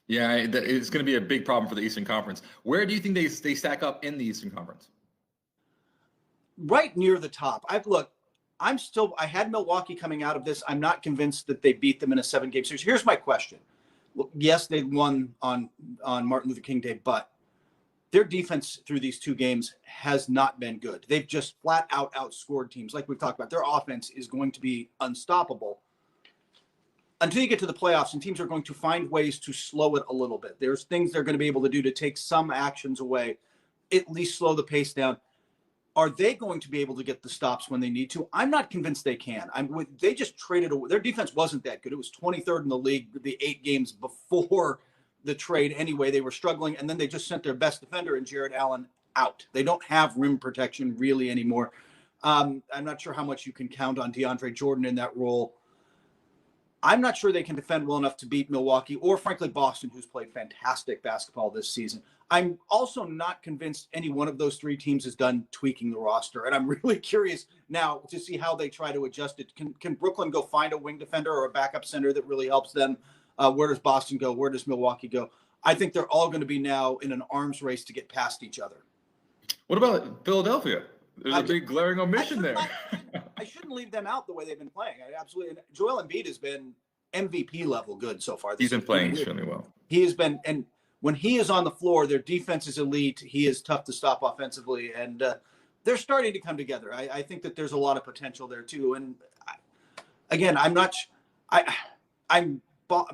Yeah, it's going to be a big problem for the Eastern Conference. Where do you think they stack up in the Eastern Conference? Right near the top. I had Milwaukee coming out of this. I'm not convinced that they beat them in a 7-game series. Here's my question. Well, yes, they won on Martin Luther King Day, but their defense through these 2 games has not been good. They've just flat out outscored teams. Like we've talked about, their offense is going to be unstoppable until you get to the playoffs, and teams are going to find ways to slow it a little bit. There's things they're going to be able to do to take some actions away, at least slow the pace down. Are they going to be able to get the stops when they need to? I'm not convinced they can. They just traded away. Their defense wasn't that good. It was 23rd in the league the 8 games before the trade anyway. They were struggling, and then they just sent their best defender in Jared Allen out. They don't have rim protection really anymore. I'm not sure how much you can count on DeAndre Jordan in that role. I'm not sure they can defend well enough to beat Milwaukee or, frankly, Boston, who's played fantastic basketball this season. I'm also not convinced any one of those 3 teams is done tweaking the roster, and I'm really curious now to see how they try to adjust it. Can Brooklyn go find a wing defender or a backup center that really helps them? Where does Boston go? Where does Milwaukee go? I think they're all going to be now in an arms race to get past each other. What about Philadelphia? There's a big glaring omission there. I shouldn't leave them out the way they've been playing. Absolutely. Joel Embiid has been MVP level good so far. He's been playing extremely well. He has been, and when he is on the floor, their defense is elite. He is tough to stop offensively, and they're starting to come together. I think that there's a lot of potential there too. And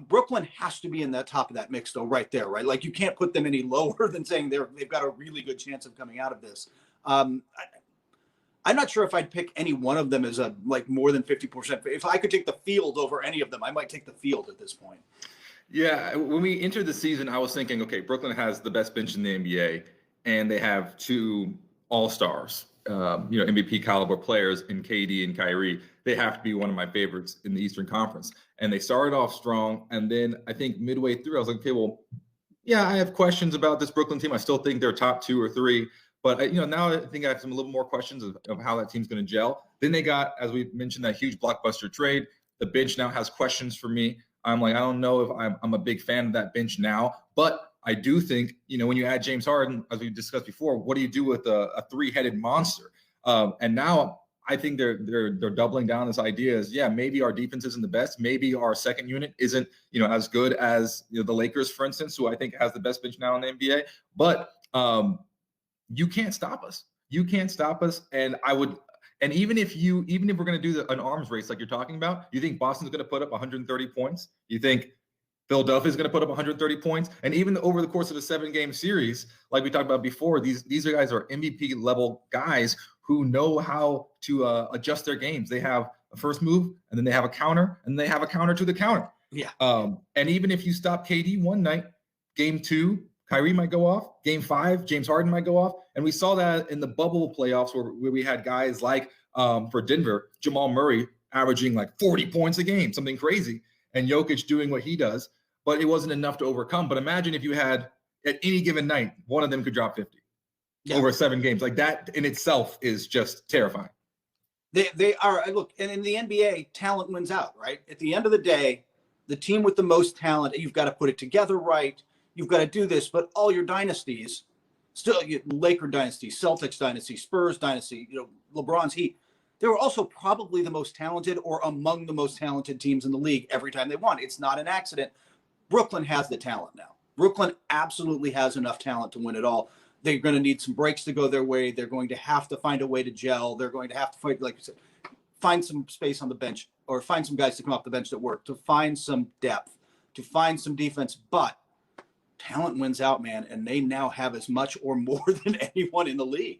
Brooklyn has to be in the top of that mix though, right there, right? Like you can't put them any lower than saying they've got a really good chance of coming out of this. I'm not sure if I'd pick any one of them as more than 50%. If I could take the field over any of them, I might take the field at this point. Yeah, when we entered the season, I was thinking, okay, Brooklyn has the best bench in the NBA, and they have 2 all-stars, MVP caliber players in KD and Kyrie. They have to be one of my favorites in the Eastern Conference. And they started off strong, and then I think midway through, I was like, okay, well, yeah, I have questions about this Brooklyn team. I still think they're top 2 or 3. But now I think I have a little more questions of how that team's going to gel. Then they got, as we mentioned, that huge blockbuster trade. The bench now has questions for me. I'm like, I don't know if I'm a big fan of that bench now. But I do think, when you add James Harden, as we discussed before, what do you do with a 3-headed monster? And now I think they're doubling down this idea is, yeah, maybe our defense isn't the best. Maybe our second unit isn't, as good as the Lakers, for instance, who I think has the best bench now in the NBA. But you can't stop us. You can't stop us. And even if we're going to do an arms race like you're talking about, you think Boston's going to put up 130 points? You think Philadelphia's going to put up 130 points? And even over the course of the 7-game series, like we talked about before, these guys are MVP level guys who know how to adjust their games. They have a first move, and then they have a counter, and they have a counter to the counter. Yeah. And even if you stop KD one night, game 2, Kyrie might go off. Game 5, James Harden might go off. And we saw that in the bubble playoffs where we had guys like, for Denver, Jamal Murray averaging like 40 points a game, something crazy, and Jokic doing what he does. But it wasn't enough to overcome. But imagine if you had, at any given night, one of them could drop 50 over 7 games. Like that in itself is just terrifying. They are, look, and in the NBA, talent wins out, right? At the end of the day, the team with the most talent, you've got to put it together right. You've got to do this, but all your dynasties, still Laker dynasty, Celtics dynasty, Spurs dynasty, LeBron's Heat, they were also probably the most talented or among the most talented teams in the league every time they won. It's not an accident. Brooklyn has the talent now. Brooklyn absolutely has enough talent to win it all. They're going to need some breaks to go their way. They're going to have to find a way to gel. They're going to have to fight, like you said, find some space on the bench or find some guys to come off the bench that work, to find some depth, to find some defense. But talent wins out, man, and they now have as much or more than anyone in the league.